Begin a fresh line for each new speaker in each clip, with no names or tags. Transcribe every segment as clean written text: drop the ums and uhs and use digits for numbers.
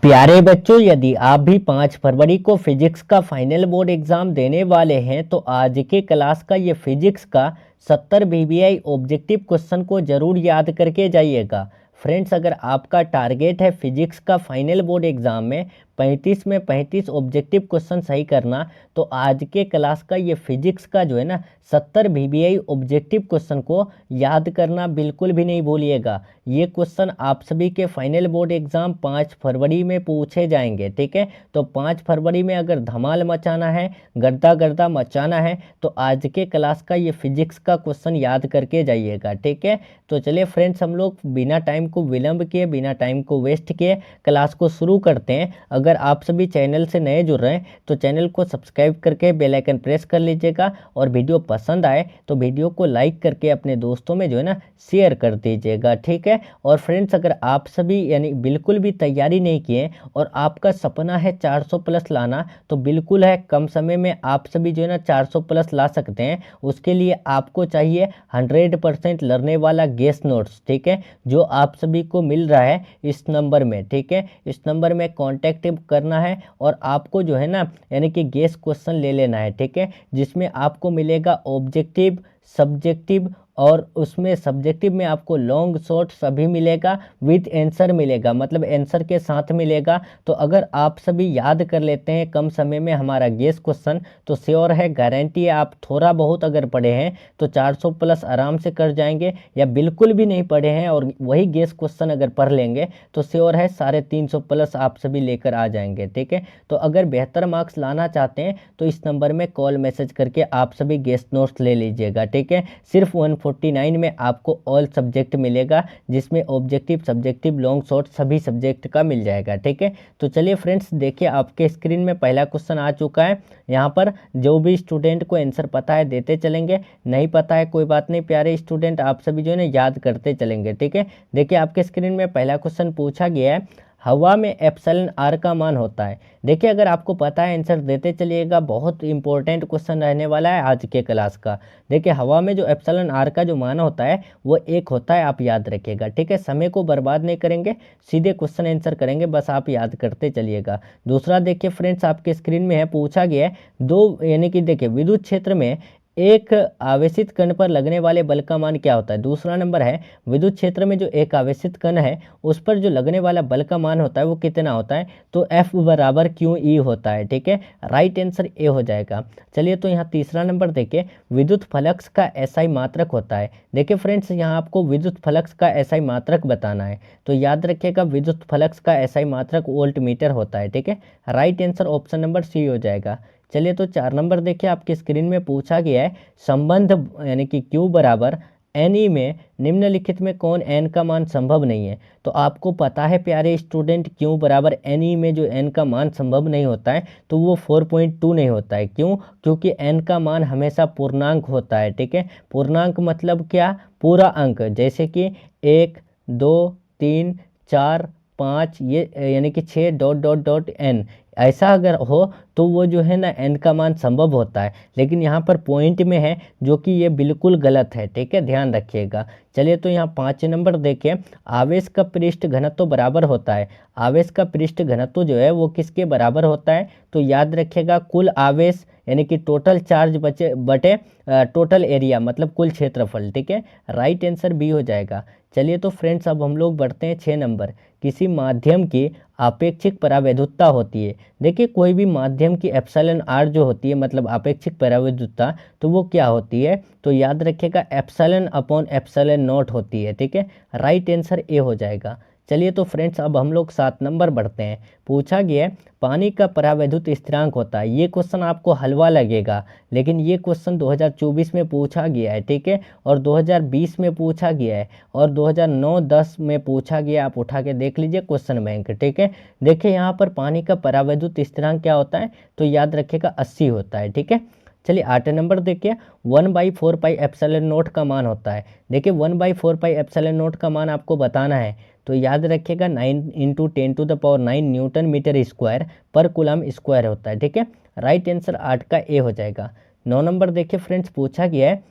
प्यारे बच्चों, यदि आप भी 5 फरवरी को फिजिक्स का फाइनल बोर्ड एग्जाम देने वाले हैं तो आज के क्लास का ये फिजिक्स का 70 वीवीआई ऑब्जेक्टिव क्वेश्चन को जरूर याद करके जाइएगा। फ्रेंड्स, अगर आपका टारगेट है फिजिक्स का फाइनल बोर्ड एग्जाम में 35 में 35 ऑब्जेक्टिव क्वेश्चन सही करना, तो आज के क्लास का ये फिजिक्स का जो है ना 70 वीवीआई ऑब्जेक्टिव क्वेश्चन को याद करना बिल्कुल भी नहीं भूलिएगा। ये क्वेश्चन आप सभी के फाइनल बोर्ड एग्जाम 5 फरवरी में पूछे जाएंगे। ठीक है, तो 5 फरवरी में अगर धमाल मचाना है, गर्दा गर्दा मचाना है, तो आज के क्लास का ये फिजिक्स का क्वेश्चन याद करके जाइएगा। ठीक है, तो चलिए फ्रेंड्स, हम लोग बिना टाइम को विलंब किए, बिना टाइम को वेस्ट किए क्लास को शुरू करते हैं। अगर आप सभी चैनल से नए जुड़ रहे हैं तो चैनल को सब्सक्राइब करके बेल आइकन प्रेस कर लीजिएगा, और वीडियो पसंद आए तो वीडियो को लाइक करके अपने दोस्तों में जो है ना शेयर कर दीजिएगा। ठीक है, और फ्रेंड्स, अगर आप सभी यानी बिल्कुल भी तैयारी नहीं किए और आपका सपना है 400 प्लस लाना, तो बिल्कुल है, कम समय में आप सभी जो है ना 400 प्लस ला सकते हैं। उसके लिए आपको चाहिए 100% लर्ने वाला गेस नोट्स। ठीक है, जो आप सभी को मिल रहा है इस नंबर में। ठीक है, इस नंबर में कॉन्टैक्ट करना है और आपको जो है ना यानी कि गेस क्वेश्चन ले लेना है। ठीक है, जिसमें आपको मिलेगा ऑब्जेक्टिव, सब्जेक्टिव, और उसमें सब्जेक्टिव में आपको लॉन्ग शॉर्ट सभी मिलेगा, विथ आंसर मिलेगा, मतलब आंसर के साथ मिलेगा। तो अगर आप सभी याद कर लेते हैं कम समय में हमारा गेस क्वेश्चन, तो श्योर है, गारंटी है, आप थोड़ा बहुत अगर पढ़े हैं तो 400 प्लस आराम से कर जाएंगे, या बिल्कुल भी नहीं पढ़े हैं और वही गेस क्वेश्चन अगर पढ़ लेंगे तो श्योर है 350 प्लस आप सभी लेकर आ जाएंगे। ठीक है, तो अगर बेहतर मार्क्स लाना चाहते हैं तो इस नंबर में कॉल मैसेज करके आप सभी गेस नोट्स ले लीजिएगा। ठीक है, सिर्फ 149 में आपको ऑल सब्जेक्ट मिलेगा, जिसमें ऑब्जेक्टिव, सब्जेक्टिव, लॉन्ग शॉर्ट सभी सब्जेक्ट का मिल जाएगा। ठीक है, तो चलिए फ्रेंड्स, देखिए आपके स्क्रीन में पहला क्वेश्चन आ चुका है। यहाँ पर जो भी स्टूडेंट को आंसर पता है देते चलेंगे, नहीं पता है कोई बात नहीं, प्यारे स्टूडेंट आप सभी जो है ना याद करते चलेंगे। ठीक है, देखिए आपके स्क्रीन में पहला क्वेश्चन पूछा गया है, हवा में एप्सिलॉन आर का मान होता है। देखिए, अगर आपको पता है आंसर देते चलिएगा, बहुत इंपॉर्टेंट क्वेश्चन रहने वाला है आज के क्लास का। देखिए, हवा में जो एप्सिलॉन आर का जो मान होता है वो 1 होता है, आप याद रखिएगा। ठीक है, समय को बर्बाद नहीं करेंगे, सीधे क्वेश्चन आंसर करेंगे, बस आप याद करते चलिएगा। दूसरा देखिए फ्रेंड्स, आपके स्क्रीन में है, पूछा गया है दो यानी कि देखिए विद्युत क्षेत्र में एक आवेशित कण पर लगने वाले बल का मान क्या होता है। दूसरा नंबर है, विद्युत क्षेत्र में जो एक आवेशित कण है उस पर जो लगने वाला बल का मान होता है वो कितना होता है, तो F बराबर QE होता है। ठीक है, राइट आंसर ए हो जाएगा। चलिए, तो यहाँ तीसरा नंबर देखिए, विद्युत फ्लक्स का SI मात्रक होता है। देखिए फ्रेंड्स, यहाँ आपको विद्युत फ्लक्स का SI मात्रक बताना है, तो याद रखिएगा विद्युत फ्लक्स का SI मात्रक वोल्ट मीटर होता है। ठीक है, right answer option number C हो जाएगा। चलिए, तो 4 नंबर देखिए, आपके स्क्रीन में पूछा गया है, संबंध यानी कि Q बराबर NE में निम्नलिखित में कौन n का मान संभव नहीं है। तो आपको पता है प्यारे स्टूडेंट, Q बराबर NE में जो n का मान संभव नहीं होता है तो वो 4.2 नहीं होता है। क्यों? क्योंकि n का मान हमेशा पूर्णांक होता है। ठीक है, पूर्णांक मतलब क्या, पूरा अंक, जैसे कि 1, 2, 3, 4, 5, ये यानी कि 6 डॉट डॉट डॉट n, ऐसा अगर हो तो वो जो है ना n का मान संभव होता है। लेकिन यहाँ पर पॉइंट में है जो कि ये बिल्कुल गलत है। ठीक है, ध्यान रखिएगा। चलिए, तो यहाँ 5 नंबर देखें, आवेश का पृष्ठ घनत्व बराबर होता है। आवेश का पृष्ठ घनत्व जो है वो किसके बराबर होता है, तो याद रखिएगा कुल आवेश यानी कि टोटल चार्ज बटे टोटल एरिया, मतलब कुल क्षेत्रफल। ठीक है, राइट आंसर बी हो जाएगा। चलिए, तो फ्रेंड्स अब हम लोग बढ़ते हैं 6 नंबर, किसी माध्यम की आपेक्षिक परावैद्युतता होती है। देखिए, कोई भी माध्यम की एप्सिलॉन आर जो होती है, मतलब आपेक्षिक परावैद्युतता, तो वो क्या होती है, तो याद रखिएगा एप्सिलॉन अपॉन एप्सिलॉन नॉट होती है। ठीक है, राइट आंसर ए हो जाएगा। चलिए, तो फ्रेंड्स अब हम लोग 7 नंबर बढ़ते हैं, पूछा गया है, पानी का परावैद्युत स्थिरांक होता है। ये क्वेश्चन आपको हलवा लगेगा, लेकिन ये क्वेश्चन 2024 में पूछा गया है। ठीक है, और 2020 में पूछा गया है, और 2009-10 में पूछा गया, आप उठा के देख लीजिए क्वेश्चन बैंक। ठीक है, देखिए यहाँ पर पानी का परावैद्युत स्थिरांक क्या होता है, तो याद रखिएगा 80 होता है। ठीक है, चलिए 8 नंबर देखिए, 1/4 पाई एप्सिलॉन नॉट का मान होता है। देखिए 1/4 पाई एप्सिलॉन नॉट का मान आपको बताना है, तो याद रखिएगा 9 × 10⁹ न्यूटन मीटर स्क्वायर पर कूलम स्क्वायर होता है। ठीक है, राइट आंसर 8 का ए हो जाएगा। 9 नंबर देखिए फ्रेंड्स, पूछा गया है,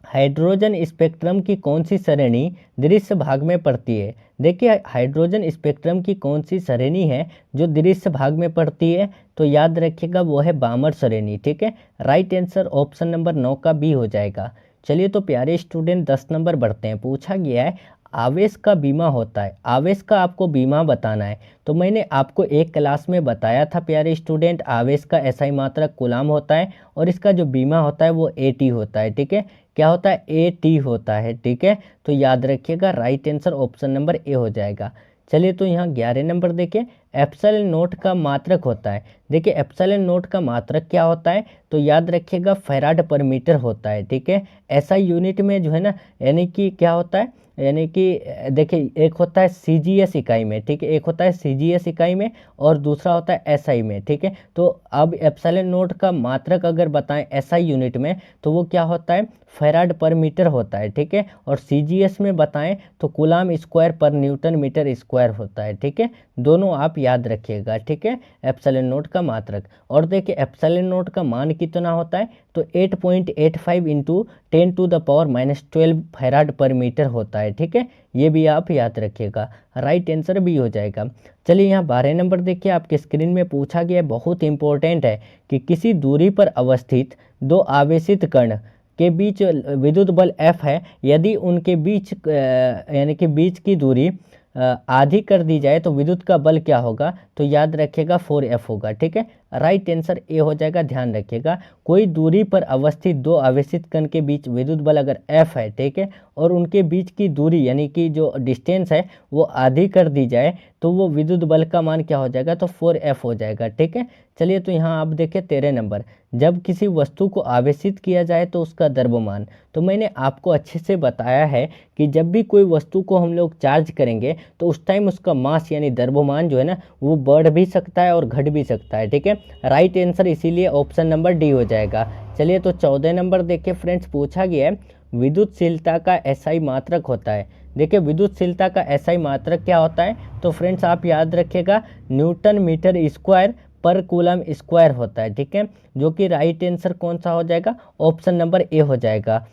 हाइड्रोजन स्पेक्ट्रम की कौन सी श्रेणी दृश्य भाग में पड़ती है? देखिए हाइड्रोजन स्पेक्ट्रम की कौन सी श्रेणी है जो दृश्य भाग में पड़ती है, तो याद रखिएगा वो है बामर श्रेणी। ठीक है, राइट आंसर ऑप्शन नंबर 9 का बी हो जाएगा। चलिए तो प्यारे स्टूडेंट 10 नंबर बढ़ते हैं। पूछा गया है आवेश का बीमा होता है, आवेश का आपको बीमा बताना है। तो मैंने आपको एक क्लास में बताया था प्यारे स्टूडेंट, आवेश का एसआई मात्रक कूलाम होता है और इसका जो बीमा होता है वो एटी होता है। ठीक है, क्या होता है? एटी होता है। ठीक है, तो याद रखिएगा right answer option number A हो जाएगा। चलिए तो यहाँ 11 नंबर देखिए, एप्सिलॉन नोट का मात्रक होता है। देखिए एप्सिलॉन नोट का मात्रक क्या होता है, तो याद रखिएगा फैराड पर मीटर होता है। ठीक है, ऐसा यूनिट में जो है ना, यानी कि क्या होता है, यानी कि देखिए एक होता है सीजीएस इकाई में। ठीक है, एक होता है सीजीएस इकाई में और दूसरा होता है एसआई में। ठीक है, तो अब एप्सिलॉन नोट का मात्रक अगर बताएं एसआई यूनिट में तो वो क्या होता है? फैराड पर मीटर होता है। ठीक है, और सीजीएस में बताएं तो कूलाम स्क्वायर पर न्यूटन मीटर स्क्वायर होता है। ठीक है, दोनों आप याद रखिएगा। ठीक है, एप्सिलॉन नोट का मात्रक। और देखिए एप्सिलॉन नोट का मान कितना होता है, तो 8.85 इंटू 10⁻12 फैराड पर मीटर होता है। ठीक है, ये भी आप याद रखिएगा, राइट आंसर भी हो जाएगा। चलिए यहाँ 12 नंबर देखिए, आपके स्क्रीन में पूछा गया है, बहुत इंपॉर्टेंट है कि किसी दूरी पर अवस्थित दो आवेशित कण के बीच विद्युत बल F है, यदि उनके बीच यानी कि बीच की दूरी आधी कर दी जाए तो विद्युत का बल क्या होगा, तो याद रखिएगा 4F होगा। ठीक है, राइट आंसर ए हो जाएगा। ध्यान रखिएगा कोई दूरी पर अवस्थित दो आवेशित कण के बीच विद्युत बल अगर F है, ठीक है, और उनके बीच की दूरी यानी कि जो डिस्टेंस है वो आधी कर दी जाए तो वो विद्युत बल का मान क्या हो जाएगा, तो 4F हो जाएगा। ठीक है, चलिए तो यहाँ आप देखिए 13 नंबर, जब किसी वस्तु को आवेशित किया जाए तो उसका द्रव्यमान। तो मैंने आपको अच्छे से बताया है कि जब भी कोई वस्तु को हम लोग चार्ज करेंगे तो उस टाइम उसका मास यानी द्रव्यमान जो है ना वो बढ़ भी सकता है और घट भी सकता है। ठीक है, राइट आंसर इसीलिए ऑप्शन नंबर डी हो जाएगा। चलिए तो 14 नंबर देखिए फ्रेंड्स, पूछा गया है विद्युतशीलता का एसआई मात्रक होता है। देखिए विद्युतशीलता का एसआई मात्रक क्या होता है, तो फ्रेंड्स आप याद रखिएगा न्यूटन मीटर स्क्वायर पर कूलम स्क्वायर होता है। ठीक है, जो कि राइट आंसर कौन सा हो जाएगा, ऑप्शन नंबर ए हो जाएगा,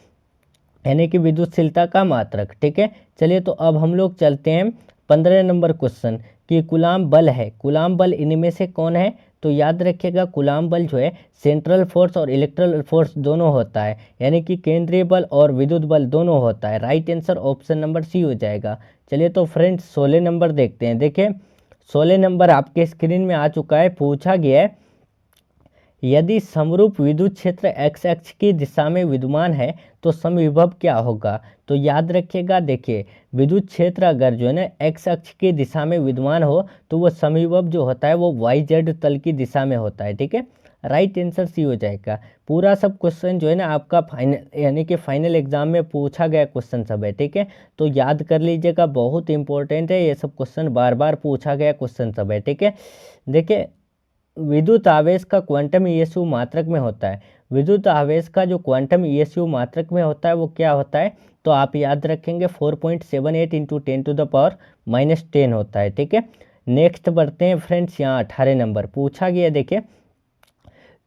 यानी कि विद्युतशीलता का मात्रक। ठीक है, चलिए तो अब हम लोग चलते हैं 15 नंबर क्वेश्चन कि कूलाम बल है, कूलाम बल इनमें से कौन है, तो याद रखिएगा कूलाम बल जो है सेंट्रल फोर्स और इलेक्ट्रल फोर्स दोनों होता है, यानी कि केंद्रीय बल और विद्युत बल दोनों होता है। Right answer option number C हो जाएगा। चलिए तो फ्रेंड्स 16 नंबर देखते हैं। देखिए 16 नंबर आपके स्क्रीन में आ चुका है। पूछा गया है यदि समरूप विद्युत क्षेत्र एक्स अक्ष की दिशा में विद्यमान है तो समविभव क्या होगा, तो याद रखिएगा देखिए विद्युत क्षेत्र अगर जो है ना एक्स अक्ष की दिशा में विद्यमान हो तो वो समविभव जो होता है वो वाई जेड तल की दिशा में होता है। ठीक है, राइट आंसर सी हो जाएगा। पूरा सब क्वेश्चन जो है ना आपका फाइनल यानी कि फाइनल एग्जाम में पूछा गया क्वेश्चन सब है। ठीक है, तो याद कर लीजिएगा, बहुत इंपॉर्टेंट है ये सब क्वेश्चन, बार बार पूछा गया क्वेश्चन सब है। ठीक है, देखिए विद्युत आवेश का क्वांटम ईएसयू मात्रक में होता है, विद्युत आवेश का जो क्वांटम ईएसयू मात्रक में होता है वो क्या होता है, तो आप याद रखेंगे 4.78 इंटू 10⁻−10 होता है। ठीक है, नेक्स्ट बढ़ते हैं फ्रेंड्स, यहाँ 18 नंबर पूछा गया देखिए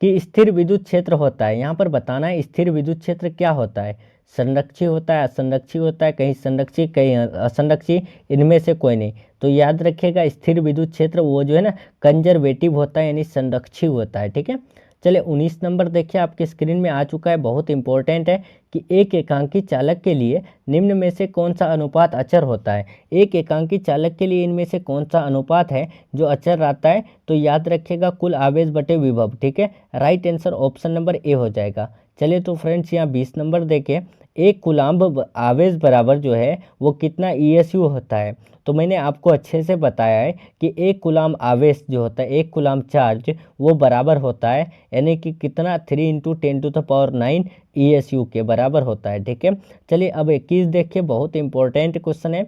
कि स्थिर विद्युत क्षेत्र होता है। यहाँ पर बताना है स्थिर विद्युत क्षेत्र क्या होता है, संरक्षी होता है, असंरक्षी होता है, कहीं संरक्षी कहीं असंरक्षी, इनमें से कोई नहीं। तो याद रखिएगा स्थिर विद्युत क्षेत्र वो जो है ना कंजर्वेटिव होता है यानी संरक्षी होता है। ठीक है, चलिए 19 नंबर देखिए आपके स्क्रीन में आ चुका है, बहुत इंपॉर्टेंट है कि एक एकांकी चालक के लिए निम्न में से कौन सा अनुपात अचर होता है। एक एकांकी चालक के लिए इनमें से कौन सा अनुपात है जो अचर रहता है, तो याद रखिएगा कुल आवेश बटे विभव। ठीक है, right answer option number A हो जाएगा। चलिए तो फ्रेंड्स यहाँ 20 नंबर देखें, एक कूलाम्ब आवेश बराबर जो है वो कितना ईएसयू होता है, तो मैंने आपको अच्छे से बताया है कि एक कूलाम्ब आवेश जो होता है, एक कूलाम्ब चार्ज वो बराबर होता है यानी कि कितना 3 इंटू 10⁹ ईएसयू के बराबर होता है। ठीक है, चलिए अब 21 देखिए, बहुत इंपॉर्टेंट क्वेश्चन है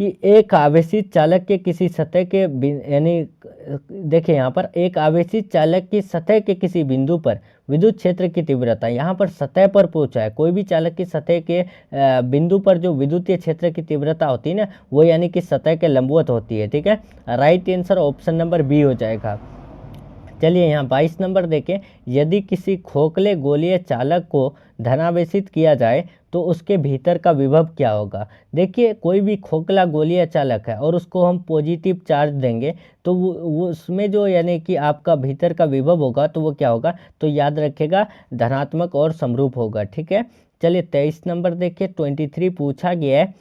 कि एक आवेशित चालक के किसी सतह के यानी देखिए यहाँ पर एक आवेशित चालक की सतह के किसी बिंदु पर विद्युत क्षेत्र की तीव्रता, यहाँ पर सतह पर पूछा है, कोई भी चालक की सतह के बिंदु पर जो विद्युतीय क्षेत्र की तीव्रता होती है ना वो यानी कि सतह के लंबवत होती है। ठीक है, right answer option number B हो जाएगा। चलिए यहाँ 22 नंबर देखें, यदि किसी खोखले गोलीय चालक को धनावेशित किया जाए तो उसके भीतर का विभव क्या होगा। देखिए कोई भी खोखला गोलीय चालक है और उसको हम पॉजिटिव चार्ज देंगे तो वो उसमें जो यानी कि आपका भीतर का विभव होगा तो वो क्या होगा, तो याद रखिएगा धनात्मक और समरूप होगा। ठीक है, चलिए 23 नंबर देखिए 23 पूछा गया है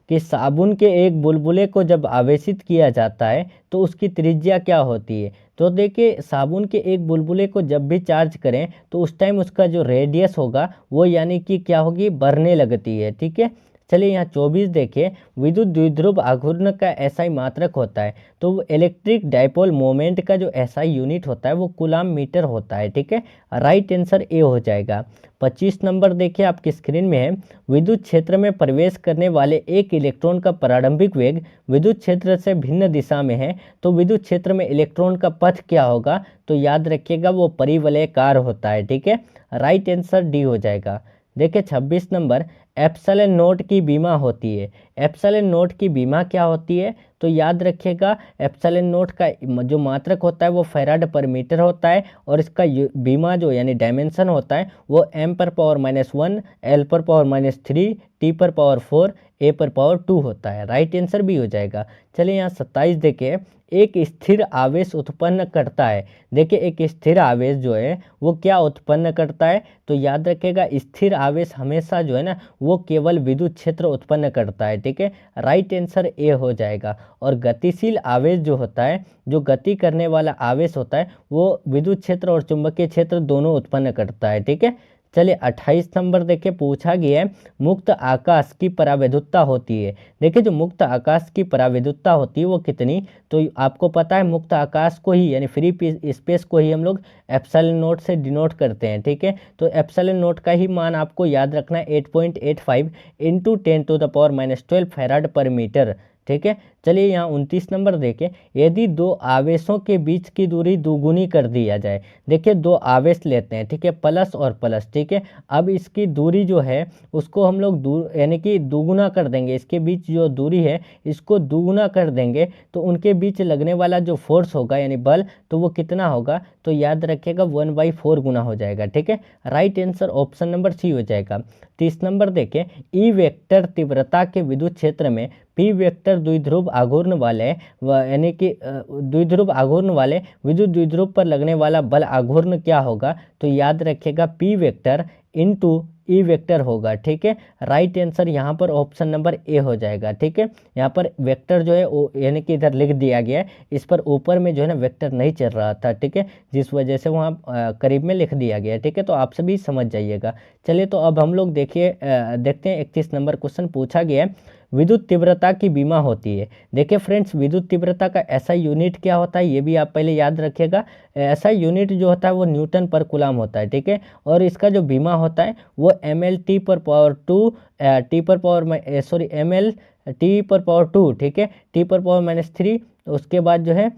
कि साबुन के एक बुलबुले को जब आवेशित किया जाता है तो उसकी त्रिज्या क्या होती है। तो देखिए साबुन के एक बुलबुले को जब भी चार्ज करें तो उस टाइम उसका जो रेडियस होगा वो यानी कि क्या होगी, बढ़ने लगती है। ठीक है, चलिए यहाँ 24 देखिए, विद्युत द्विध्रुव आघूर्ण का एसआई मात्रक होता है तो वो इलेक्ट्रिक डाइपोल मोमेंट का जो एसआई यूनिट होता है वो कूलाम मीटर होता है। ठीक है, राइट आंसर ए हो जाएगा। 25 नंबर देखिए आपकी स्क्रीन में है, विद्युत क्षेत्र में प्रवेश करने वाले एक इलेक्ट्रॉन का प्रारंभिक वेग विद्युत क्षेत्र से भिन्न दिशा में है तो विद्युत क्षेत्र में इलेक्ट्रॉन का पथ क्या होगा, तो याद रखिएगा वो परिवलयकार होता है। ठीक है, राइट आंसर डी हो जाएगा। देखिए 26 नंबर, एप्सिलॉन नोट की बीमा होती है। एप्सिलॉन नोट की बीमा क्या होती है, तो याद रखिएगा एप्सिलॉन नोट का जो मात्रक होता है वो फैराड पर मीटर होता है और इसका बीमा जो यानी डायमेंशन होता है वो m पर पावर -1, l पर पावर -3, t पर पावर 4, a पर पावर 2 होता है। राइट आंसर भी हो जाएगा। चलिए यहाँ 27 देखिए, एक स्थिर आवेश उत्पन्न करता है। देखिए एक स्थिर आवेश जो है वो क्या उत्पन्न करता है, तो याद रखिएगा स्थिर आवेश हमेशा जो है ना वो केवल विद्युत क्षेत्र उत्पन्न करता है। ठीक है, राइट आंसर ए हो जाएगा। और गतिशील आवेश जो होता है, जो गति करने वाला आवेश होता है वो विद्युत क्षेत्र और चुंबकीय क्षेत्र दोनों उत्पन्न करता है। ठीक है, चलिए 28 नंबर देखिए पूछा गया है, मुक्त आकाश की परावैद्युतता होती है। देखिए जो मुक्त आकाश की परावैद्युतता होती है वो कितनी, तो आपको पता है मुक्त आकाश को ही यानी फ्री स्पेस को ही हम लोग एप्सिलॉन नोट से डिनोट करते हैं। ठीक है, तो एप्सिलॉन नोट का ही मान आपको याद रखना है 8.85 × 10⁻12 फैराड पर मीटर। ठीक है, चलिए यहाँ 29 नंबर देखें, यदि दो आवेशों के बीच की दूरी दोगुनी कर दिया जाए। देखिए दो आवेश लेते हैं, ठीक है, प्लस और प्लस। ठीक है, अब इसकी दूरी जो है उसको हम लोग यानी कि दोगुना कर देंगे, इसके बीच जो दूरी है इसको दोगुना कर देंगे तो उनके बीच लगने वाला जो फोर्स होगा यानी बल तो वो कितना होगा, तो याद रखिएगा 1/4 गुना हो जाएगा। ठीक है, right answer option number C हो जाएगा। 30 नंबर देखें, ई वेक्टर तीव्रता के विद्युत क्षेत्र में पी वेक्टर द्विध्रुव आघूर्ण वाले यानी कि द्विध्रुव आघूर्ण वाले विद्युत द्विध्रुव पर लगने वाला बल आघूर्ण क्या होगा, तो याद रखिएगा P vector into E vector होगा। ठीक है, राइट आंसर यहाँ पर ऑप्शन नंबर ए हो जाएगा। ठीक है, यहाँ पर वेक्टर जो है यानी कि इधर लिख दिया गया है, इस पर ऊपर में जो है ना वेक्टर नहीं चल रहा था। ठीक है, जिस वजह से वहाँ करीब में लिख दिया गया। ठीक है, तो आप सभी समझ जाइएगा। चलिए तो अब हम लोग देखते हैं 31 नंबर क्वेश्चन पूछा गया है, विद्युत तीव्रता की बीमा होती है। देखिए फ्रेंड्स, विद्युत तीव्रता का ऐसा यूनिट क्या होता है ये भी आप पहले याद रखिएगा। ऐसा यूनिट जो होता है वो न्यूटन पर कूलाम होता है। ठीक है, और इसका जो बीमा होता है वो ml/t पर पावर 2 टी पर पावर सॉरी ml/t पर पावर 2। ठीक है, t पर पावर -3, उसके बाद जो है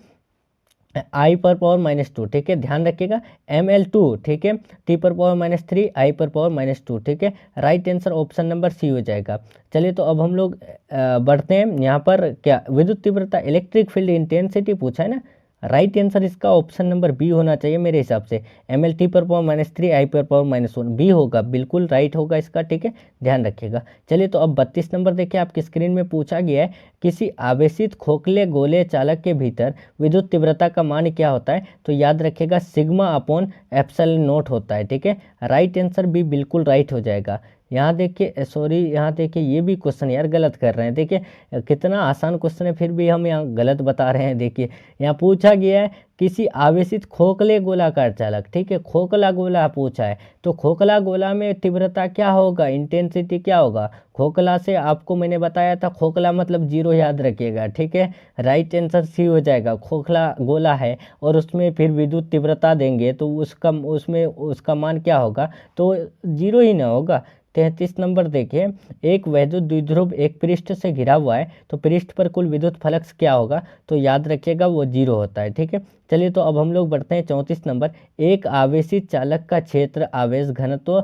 आई पर पावर -2। ठीक है, ध्यान रखिएगा ml2। ठीक है, टी पर पावर -3, आई पर पावर -2। ठीक है, right answer option number C हो जाएगा। चलिए तो अब हम लोग बढ़ते हैं यहाँ पर, क्या विद्युत तीव्रता इलेक्ट्रिक फील्ड इंटेंसिटी पूछा है ना, राइट आंसर इसका ऑप्शन नंबर बी होना चाहिए मेरे हिसाब से। ml/t पर पावर -3, आई पर पावर -1 बी होगा, बिल्कुल राइट होगा इसका। ठीक है, ध्यान रखिएगा। चलिए तो अब 32 नंबर देखिए आपकी स्क्रीन में पूछा गया है, किसी आवेशित खोखले गोले चालक के भीतर विद्युत तीव्रता का मान क्या होता है, तो याद रखिएगा सिग्मा अपॉन एप्सिलॉन नोट होता है। ठीक है, राइट आंसर भी बिल्कुल राइट हो जाएगा। यहाँ देखिए सॉरी, यहाँ देखिए ये भी क्वेश्चन यार गलत कर रहे हैं। देखिए कितना आसान क्वेश्चन है फिर भी हम यहाँ गलत बता रहे हैं। देखिए यहाँ पूछा गया है किसी आवेशित खोखले गोलाकार चालक, ठीक है, खोखला गोला पूछा है तो खोखला गोला में तीव्रता क्या होगा, इंटेंसिटी क्या होगा। खोखला से आपको मैंने बताया था, खोखला मतलब 0 याद रखिएगा। ठीक है, राइट आंसर सी हो जाएगा। खोखला गोला है और उसमें फिर विद्युत तीव्रता देंगे तो उसमें उसका मान क्या होगा, तो 0 ही ना होगा। 33 नंबर देखिए, एक वैद्युत द्विध्रुव एक पृष्ठ से घिरा हुआ है तो पृष्ठ पर कुल विद्युत फ्लक्स क्या होगा, तो याद रखिएगा वो 0 होता है। ठीक है, चलिए तो अब हम लोग बढ़ते हैं 34 नंबर। एक आवेशित चालक का क्षेत्र आवेश घनत्व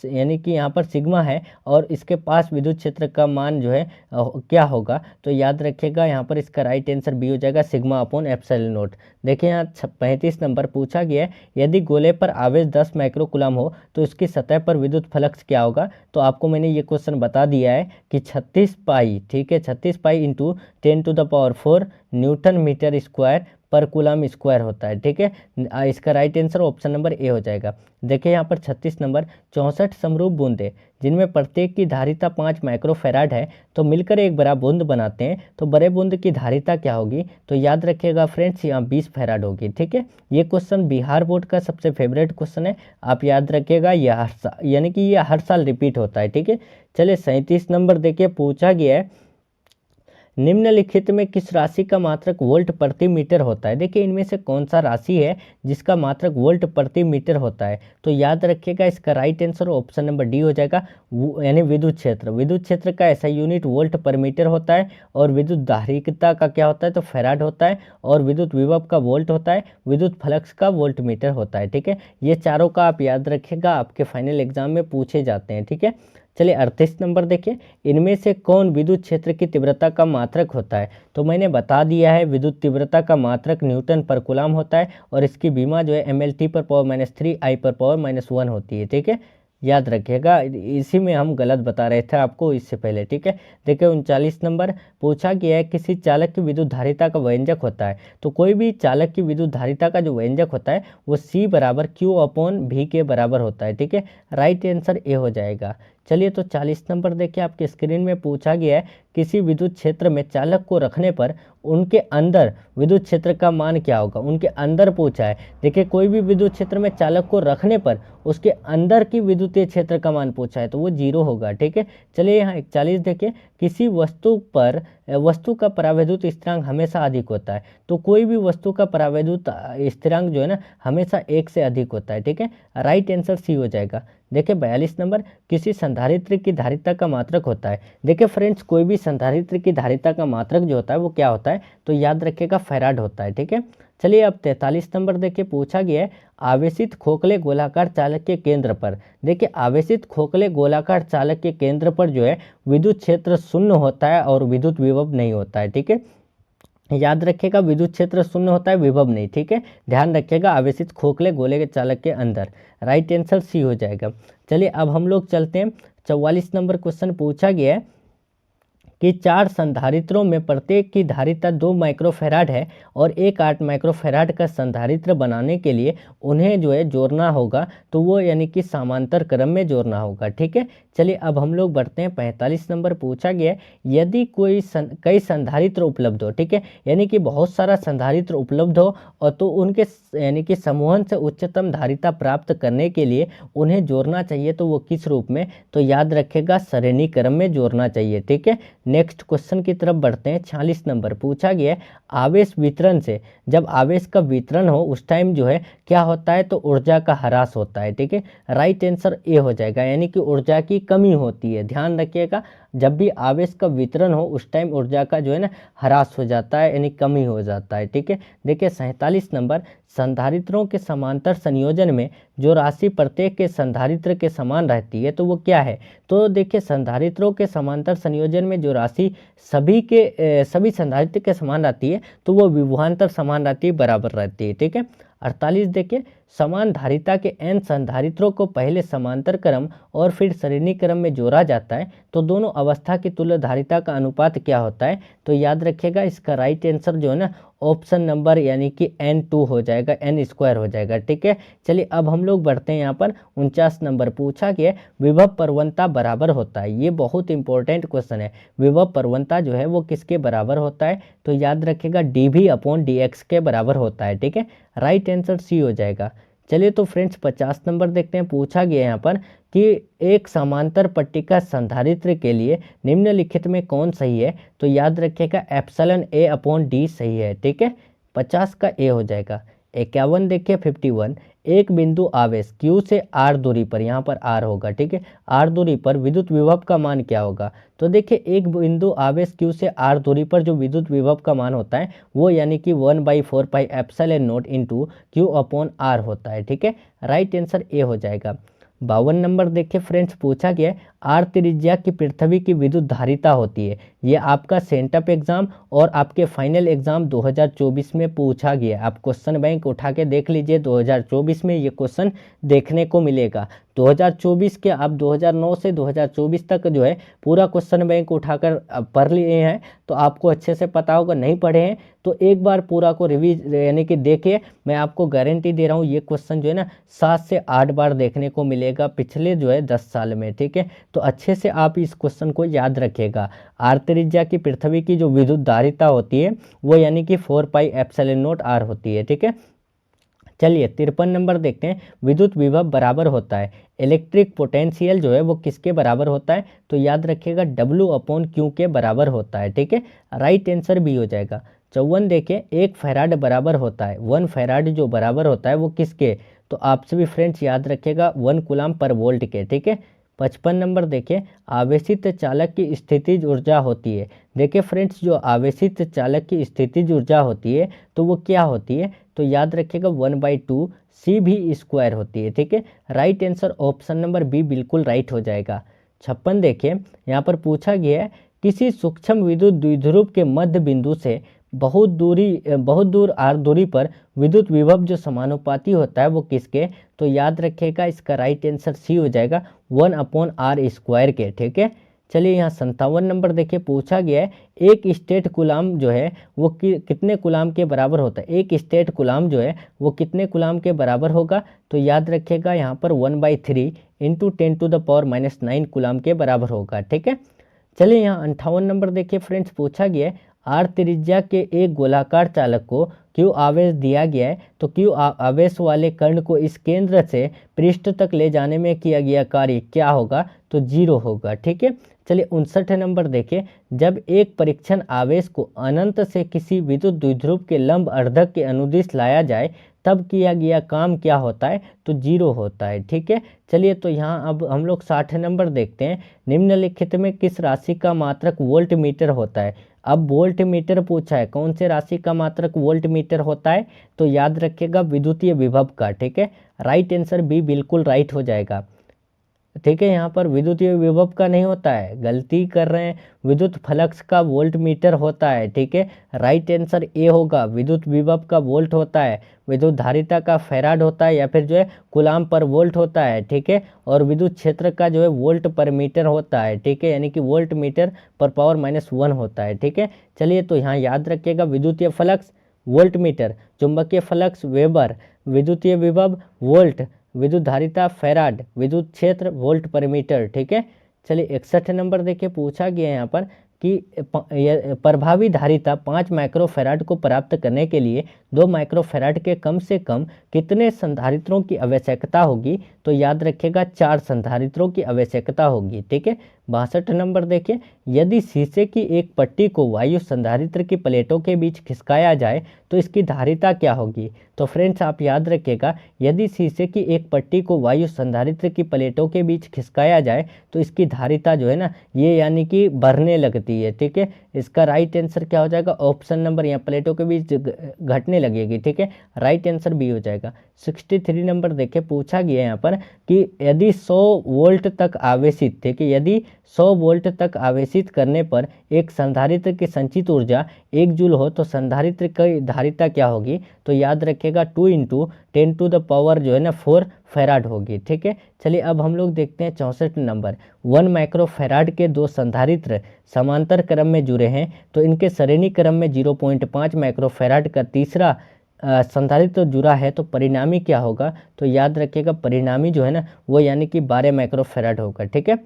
यानी कि यहाँ पर सिग्मा है और इसके पास विद्युत क्षेत्र का मान जो है क्या होगा, तो याद रखिएगा यहाँ पर इसका राइट आंसर बी हो जाएगा, सिग्मा अपॉन एप्सिलॉन नॉट। देखिए यहाँ 35 नंबर पूछा गया है, यदि गोले पर आवेश 10 माइक्रोकूलम हो तो उसकी सतह पर विद्युत फ्लक्स क्या होगा, तो आपको मैंने ये क्वेश्चन बता दिया है कि 36 पाई, ठीक है, 36 pi into 10⁴ newton metre square पर कूलम स्क्वायर होता है। ठीक है, इसका right answer option number A हो जाएगा। देखिए यहाँ पर 36 नंबर, 64 समरूप बूंदे जिनमें प्रत्येक की धारिता 5 माइक्रोफेराड है तो मिलकर एक बड़ा बूंद बनाते हैं, तो बड़े बूंद की धारिता क्या होगी, तो याद रखिएगा फ्रेंड्स यहाँ 20 फैराड होगी। ठीक है, ये क्वेश्चन बिहार बोर्ड का सबसे फेवरेट क्वेश्चन है, आप याद रखिएगा, यह हर साल यानी कि ये हर साल रिपीट होता है। ठीक है, चलिए 37 नंबर देखिए पूछा गया है, निम्नलिखित में किस राशि का मात्रक वोल्ट प्रति मीटर होता है। देखिए इनमें से कौन सा राशि है जिसका मात्रक वोल्ट प्रति मीटर होता है, तो याद रखिएगा इसका right answer option number D हो जाएगा, यानी विद्युत क्षेत्र। विद्युत क्षेत्र का ऐसा यूनिट वोल्ट पर मीटर होता है और विद्युत धारिता का क्या होता है, तो फैराड होता है, और विद्युत विभव का वोल्ट होता है, विद्युत फ्लक्स का वोल्ट मीटर होता है। ठीक है, ये चारों का आप याद रखिएगा, आपके फाइनल एग्जाम में पूछे जाते हैं। ठीक है, चलिए 38 नंबर देखिए, इनमें से कौन विद्युत क्षेत्र की तीव्रता का मात्रक होता है, तो मैंने बता दिया है विद्युत तीव्रता का मात्रक न्यूटन पर कूलम होता है और इसकी बीमा जो है mLT पर पावर -3 I पर पावर -1 होती है। ठीक है, याद रखिएगा, इसी में हम गलत बता रहे थे आपको इससे पहले। ठीक है, देखिए 39 नंबर पूछा गया है, किसी चालक की विद्युत धारिता का व्यंजक होता है, तो कोई भी चालक की विद्युत धारिता का जो व्यंजक होता है वो C = Q/V के बराबर होता है। ठीक है, राइट आंसर ए हो जाएगा। चलिए तो 40 नंबर देखिए, आपके स्क्रीन में पूछा गया है, किसी विद्युत क्षेत्र में चालक को रखने पर उनके अंदर विद्युत क्षेत्र का मान क्या होगा, उनके अंदर पूछा है। देखिए कोई भी विद्युत क्षेत्र में चालक को रखने पर उसके अंदर की विद्युतीय क्षेत्र का मान पूछा है तो वो 0 होगा। ठीक है, चलिए यहाँ 41 देखिए, किसी वस्तु का परावैद्युत स्थिरांक हमेशा अधिक होता है, तो कोई भी वस्तु का परावैद्युत स्थिरांक जो है ना हमेशा 1 से अधिक होता है। ठीक है, राइट आंसर सी हो जाएगा। देखिए 42 नंबर, किसी संधारित्र की धारिता का मात्रक होता है। देखिए फ्रेंड्स, कोई भी संधारित्र की धारिता का मात्रक जो होता है वो क्या होता है, तो याद रखिएगा फैराड होता है। ठीक है, चलिए अब 43 नंबर देखिए पूछा गया है, आवेशित खोखले गोलाकार चालक के केंद्र पर। देखिए आवेशित खोखले गोलाकार चालक के केंद्र पर जो है विद्युत क्षेत्र शून्य होता है और विद्युत विभव नहीं होता है। ठीक है, याद रखिएगा विद्युत क्षेत्र शून्य होता है, विभव नहीं। ठीक है, ध्यान रखिएगा, आवेशित खोखले गोले के चालक के अंदर। राइट आंसर सी हो जाएगा। चलिए अब हम लोग चलते हैं, 44 नंबर क्वेश्चन पूछा गया है कि 4 संधारित्रों में प्रत्येक की धारिता 2 माइक्रोफेराड है और एक 8 माइक्रोफेराड का संधारित्र बनाने के लिए उन्हें जो है जोड़ना होगा, तो वो यानी कि समांतर क्रम में जोड़ना होगा। ठीक है, चलिए अब हम लोग बढ़ते हैं, 45 नंबर पूछा गया है, यदि कई संधारित्र उपलब्ध हो, ठीक है, यानी कि बहुत सारा संधारित्र उपलब्ध हो और तो उनके यानी कि समूहन से उच्चतम धारिता प्राप्त करने के लिए उन्हें जोड़ना चाहिए, तो वो किस रूप में, तो याद रखेगा श्रेणी क्रम में जोड़ना चाहिए। ठीक है, नेक्स्ट क्वेश्चन की तरफ बढ़ते हैं, 46 नंबर पूछा गया है, आवेश वितरण से, जब आवेश का वितरण हो उस टाइम जो है क्या होता है, तो ऊर्जा का ह्रास होता है। ठीक है, राइट आंसर ए हो जाएगा, यानी कि ऊर्जा की कमी होती है। ध्यान रखिएगा, जब भी आवेश का वितरण हो उस टाइम ऊर्जा का जो है ना ह्रास हो जाता है, यानी कमी हो जाता है। ठीक है, देखिए 47 नंबर, संधारित्रों के समांतर संयोजन में जो राशि प्रत्येक के संधारित्र के समान रहती है तो वो क्या है, तो देखिए संधारित्रों के समांतर संयोजन में जो राशि सभी संधारित्र के समान रहती है तो वो विभवांतर समान रहती है, बराबर रहती है। ठीक है, 48 देखिए, समान धारिता के n संधारित्रों को पहले समांतर क्रम और फिर श्रेणी क्रम में जोड़ा जाता है तो दोनों अवस्था की तुल्य धारिता का अनुपात क्या होता है, तो याद रखिएगा इसका राइट आंसर जो है ना ऑप्शन नंबर यानी कि n2 हो जाएगा, n² हो जाएगा। ठीक है, चलिए अब हम लोग बढ़ते हैं यहाँ पर 49 नंबर पूछा गया, विभव प्रवणता बराबर होता है, ये बहुत इंपॉर्टेंट क्वेश्चन है, विभव प्रवणता जो है वो किसके बराबर होता है, तो याद रखिएगा dV/dx के बराबर होता है। ठीक है, राइट आंसर सी हो जाएगा। चलिए तो फ्रेंड्स 50 नंबर देखते हैं, पूछा गया यहाँ पर कि एक समांतर पट्टिका संधारित्र के लिए निम्नलिखित में कौन सही है, तो याद रखिएगा ε/d सही है। ठीक है, 50 का ए हो जाएगा। 51 देखिए 51, एक बिंदु आवेश Q से R दूरी पर, यहाँ पर R होगा, ठीक है, R दूरी पर विद्युत विभव का मान क्या होगा। तो देखिए एक बिंदु आवेश Q से R दूरी पर जो विद्युत विभव का मान होता है वो यानी कि 1/4 pi epsilon not into Q upon R होता है, ठीक है। राइट आंसर ए हो जाएगा। 52 नंबर देखिए फ्रेंड्स, पूछा गया है आर त्रिज्या की पृथ्वी की विद्युत धारिता होती है। ये आपका सेंटअप एग्जाम और आपके फाइनल एग्जाम 2024 में पूछा गया। आप क्वेश्चन बैंक उठा के देख लीजिए, 2024 में ये क्वेश्चन देखने को मिलेगा। 2024 के आप 2009 से 2024 तक जो है पूरा क्वेश्चन बैंक उठाकर पढ़ लिए हैं तो आपको अच्छे से पता होगा। नहीं पढ़े हैं तो एक बार पूरा को रिवीज यानी कि देखिए, मैं आपको गारंटी दे रहा हूँ ये क्वेश्चन जो है ना 7 से 8 बार देखने को मिलेगा पिछले जो है 10 साल में, ठीक है। तो अच्छे से आप इस क्वेश्चन को याद रखिएगा। आर त्रिज्या की पृथ्वी की जो विद्युत धारिता होती है वो यानी कि 4 पाई एप्सिलॉन नॉट आर होती है, ठीक है। चलिए 53 नंबर देखते हैं, विद्युत विभव बराबर होता है इलेक्ट्रिक पोटेंशियल जो है वो किसके बराबर होता है। तो याद रखिएगा W अपॉन क्यू के बराबर होता है, ठीक है। राइट आंसर भी हो जाएगा। 54 देखें, 1 फैराड बराबर होता है, 1 फैराड जो बराबर होता है वो किसके। तो आपसे भी फ्रेंड्स याद रखिएगा 1 कूलम पर वोल्ट के, ठीक है। 55 नंबर देखें, आवेशित चालक की स्थितिज ऊर्जा होती है। देखिए फ्रेंड्स, जो आवेशित चालक की स्थितिज ऊर्जा होती है तो वो क्या होती है। तो याद रखिएगा 1/2 CV² होती है, ठीक है। Right answer option number B बिल्कुल राइट हो जाएगा। 56 देखिए, यहाँ पर पूछा गया है किसी सूक्ष्म विद्युत द्विध्रुव के मध्य बिंदु से बहुत दूर आर दूरी पर विद्युत विभव जो समानुपाती होता है वो किसके। तो याद रखिएगा इसका राइट आंसर सी हो जाएगा 1/r² के, ठीक है। चलिए यहाँ 57 नंबर देखिए, पूछा गया है एक स्टेट कूलाम जो है वो कितने कूलाम के बराबर होता है। एक स्टेट कूलाम जो है वो कितने कूलाम के बराबर होगा। तो याद रखिएगा यहाँ पर 1/3 इंटू 10⁻⁹ कूलाम के बराबर होगा, ठीक है। चलिए यहाँ 58 नंबर देखिए फ्रेंड्स, पूछा गया है आर त्रिज्या के एक गोलाकार चालक को क्यू आवेश दिया गया है। तो क्यू आवेश वाले कर्ण को इस केंद्र से पृष्ठ तक ले जाने में किया गया कार्य क्या होगा। तो 0 होगा, ठीक है। चलिए 59 नंबर देखिए, जब एक परीक्षण आवेश को अनंत से किसी विद्युत द्विध्रुव के लंब अर्धक के अनुदिश लाया जाए तब किया गया काम क्या होता है। तो 0 होता है, ठीक है। चलिए तो यहाँ अब हम लोग 60 नंबर देखते हैं, निम्नलिखित में किस राशि का मात्रक वोल्ट मीटर होता है। अब वोल्ट मीटर पूछा है, कौन से राशि का मात्रक वोल्ट मीटर होता है। तो याद रखिएगा विद्युतीय विभव का, ठीक है। राइट आंसर बी बिल्कुल राइट हो जाएगा, ठीक है। यहाँ पर विद्युतीय विभव का नहीं होता है, गलती कर रहे हैं, विद्युत फ्लक्स का वोल्ट मीटर होता है, ठीक है। राइट आंसर ए होगा, विद्युत विभव का वोल्ट होता है, विद्युत धारिता का फैराड होता है या फिर जो है कूलाम पर वोल्ट होता है, ठीक है। और विद्युत क्षेत्र का जो है वोल्ट पर मीटर होता है, ठीक है, यानी कि वोल्ट मीटर पर पावर -1 होता है, ठीक है। चलिए तो यहाँ याद रखिएगा विद्युतीय फ्लक्स वोल्ट मीटर, चुंबकीय फ्लक्स वेबर, विद्युतीय विभव वोल्ट, विद्युत धारिता फैराड, विद्युत क्षेत्र वोल्ट पर मीटर, ठीक है। चलिए 61 नंबर देखिए, पूछा गया है यहाँ पर कि प्रभावी धारिता 5 माइक्रोफैराड को प्राप्त करने के लिए 2 माइक्रोफैराड के कम से कम कितने संधारित्रों की आवश्यकता होगी। तो याद रखिएगा 4 संधारित्रों की आवश्यकता होगी, ठीक है। 62 नंबर देखिए, यदि शीशे की एक पट्टी को वायु संधारित्र की प्लेटों के बीच खिसकाया जाए तो इसकी धारिता क्या होगी। तो फ्रेंड्स आप याद रखिएगा, यदि शीशे की एक पट्टी को वायु संधारित्र की प्लेटों के बीच खिसकाया जाए तो इसकी धारिता जो है ना ये यानी कि बढ़ने लगती है, ठीक है। इसका राइट आंसर क्या हो जाएगा, ऑप्शन नंबर, यहाँ प्लेटों के बीच घटने लगेगी, ठीक है। राइट आंसर बी हो जाएगा। 63 नंबर देखिए, पूछा गया यहाँ पर कि यदि 100 वोल्ट तक आवेशित, ठीक है, यदि 100 वोल्ट तक आवेशित करने पर एक संधारित्र की संचित ऊर्जा 1 जूल हो तो संधारित्र की धारिता क्या होगी। तो याद रखिएगा 2 × 10⁻⁴ जो है ना 4 फैराड होगी, ठीक है। चलिए अब हम लोग देखते हैं 64 नंबर, 1 माइक्रोफैराड के 2 संधारित्र समांतर क्रम में जुड़े हैं तो इनके श्रेणी क्रम में 0.5 माइक्रोफैराड का तीसरा संधारित्र जुड़ा है तो परिणामी क्या होगा। तो याद रखिएगा परिणामी जो है ना वो यानी कि 12 माइक्रोफैराड होगा, ठीक है।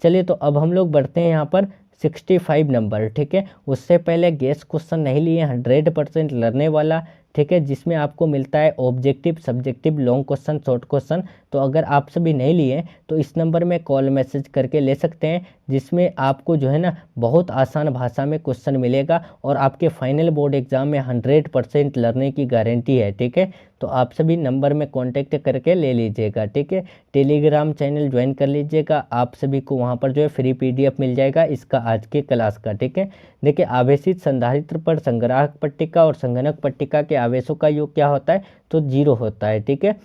चलिए तो अब हम लोग बढ़ते हैं यहाँ पर 65 नंबर, ठीक है। उससे पहले गैस क्वेश्चन नहीं लिए, 100% लड़ने वाला ठीक है, जिसमें आपको मिलता है objective, subjective, long question, short question. तो अगर आप सभी नहीं लिए तो इस नंबर में कॉल मैसेज करके ले सकते हैं, जिसमें आपको जो है ना बहुत आसान भाषा में क्वेश्चन मिलेगा और आपके फाइनल बोर्ड एग्जाम में 100% लर्निंग की गारंटी है। ठीक है, तो आप सभी नंबर में कांटेक्ट करके ले लीजिएगा। ठीक है, टेलीग्राम चैनल ज्वाइन कर लीजिएगा, आप सभी को वहाँ पर जो है फ्री PDF मिल जाएगा इसका आज के क्लास का। ठीक है, देखिए आवेशित संधारित्र पर संग्राहक पट्टिका और संगणक पट्टिका के आवेशों का योग क्या होता है, तो 0 होता है। ठीक है,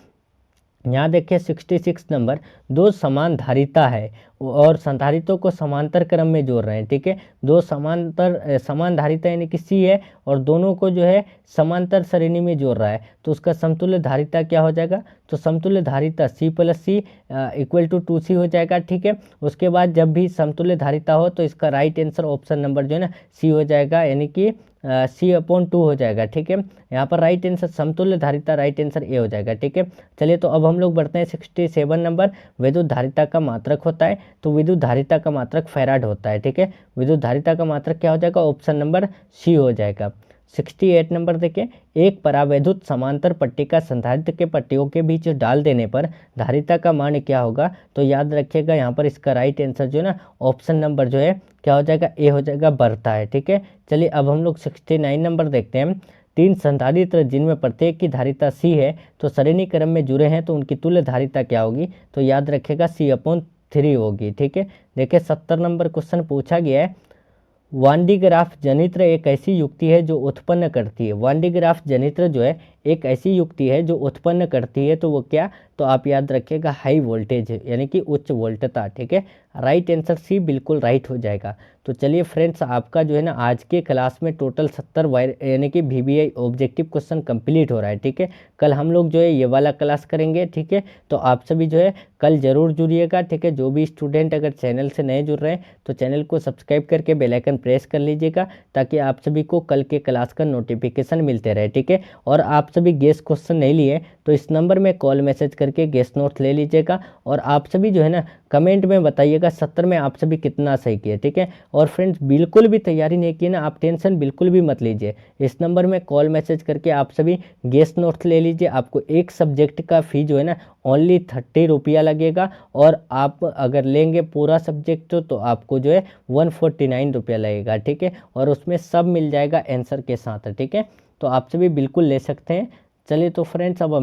यहाँ देखिए 66 नंबर, दो समान धारिता है और संधारितों को समांतर क्रम में जोड़ रहे हैं। ठीक है, दो समान धारिता यानी कि सी है और दोनों को जो है समांतर श्रेणी में जोड़ रहा है, तो उसका समतुल्य धारिता क्या हो जाएगा, तो समतुल्य धारिता C+C = 2C हो जाएगा। ठीक है, उसके बाद जब भी समतुल्य धारिता हो तो इसका राइट आंसर ऑप्शन नंबर जो है ना C हो जाएगा, यानी कि C/2 हो जाएगा। ठीक है, यहाँ पर राइट आंसर समतुल्य धारिता, राइट आंसर ए हो जाएगा। ठीक है, चलिए तो अब हम लोग बढ़ते हैं 67 नंबर, विद्युत धारिता का मात्रक होता है, तो विद्युत धारिता का मात्रक फैराड होता है। ठीक है, विद्युत धारिता का मात्रक क्या हो जाएगा, ऑप्शन नंबर सी हो जाएगा। 68 नंबर देखें, एक परावैद्युत समांतर पट्टिका संधारित्र के पट्टियों के बीच डाल देने पर धारिता का मान क्या होगा, तो याद रखिएगा यहाँ पर इसका राइट आंसर जो है ना ऑप्शन नंबर जो है क्या हो जाएगा, ए हो जाएगा, बढ़ता है। ठीक है, चलिए अब हम लोग 69 नंबर देखते हैं। तीन संधारित्र जिनमें प्रत्येक की धारिता C है तो श्रेणी क्रम में जुड़े हैं, तो उनकी तुल्य धारिता क्या होगी, तो याद रखिएगा C/3 होगी। ठीक है, देखिए 70 नंबर क्वेश्चन पूछा गया है, वान डी ग्राफ जनित्र एक ऐसी युक्ति है जो उत्पन्न करती है। वान डी ग्राफ जनित्र जो है एक ऐसी युक्ति है जो उत्पन्न करती है, तो वो क्या, तो आप याद रखिएगा हाई वोल्टेज यानी कि उच्च वोल्टता। ठीक है, राइट आंसर सी बिल्कुल राइट हो जाएगा। तो चलिए फ्रेंड्स, आपका जो है ना आज के क्लास में टोटल 70 यानी कि VBI ऑब्जेक्टिव क्वेश्चन कंप्लीट हो रहा है। ठीक है, कल हम लोग जो है ये वाला क्लास करेंगे। ठीक है, तो आप सभी जो है कल ज़रूर जुड़िएगा। ठीक है, जो भी स्टूडेंट अगर चैनल से नए जुड़ रहे हैं तो चैनल को सब्सक्राइब करके बेल आइकन प्रेस कर लीजिएगा, ताकि आप सभी को कल के क्लास का नोटिफिकेशन मिलते रहे। ठीक है, और आप सभी गेस क्वेश्चन नहीं लिए तो इस नंबर में कॉल मैसेज करके गेस नोट ले लीजिएगा, और आप सभी जो है ना कमेंट में बताइएगा 70 में आप सभी कितना सही किए। ठीक है, और फ्रेंड्स बिल्कुल भी तैयारी नहीं की ना, आप टेंशन बिल्कुल भी मत लीजिए, इस नंबर में कॉल मैसेज करके आप सभी गेस नोट्स ले लीजिए। आपको एक सब्जेक्ट का फ़ी जो है ना ओनली 30 रुपया लगेगा, और आप अगर लेंगे पूरा सब्जेक्ट तो आपको जो है 149 रुपया लगेगा। ठीक है, और उसमें सब मिल जाएगा आंसर के साथ। ठीक है, तो आप सभी बिल्कुल ले सकते हैं। चलिए तो फ्रेंड्स, अब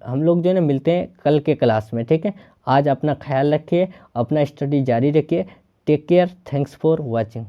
हम लोग जो है ना मिलते हैं कल के क्लास में। ठीक है, आज अपना ख्याल रखिए, अपना स्टडी जारी रखिए। Take care, thanks for watching.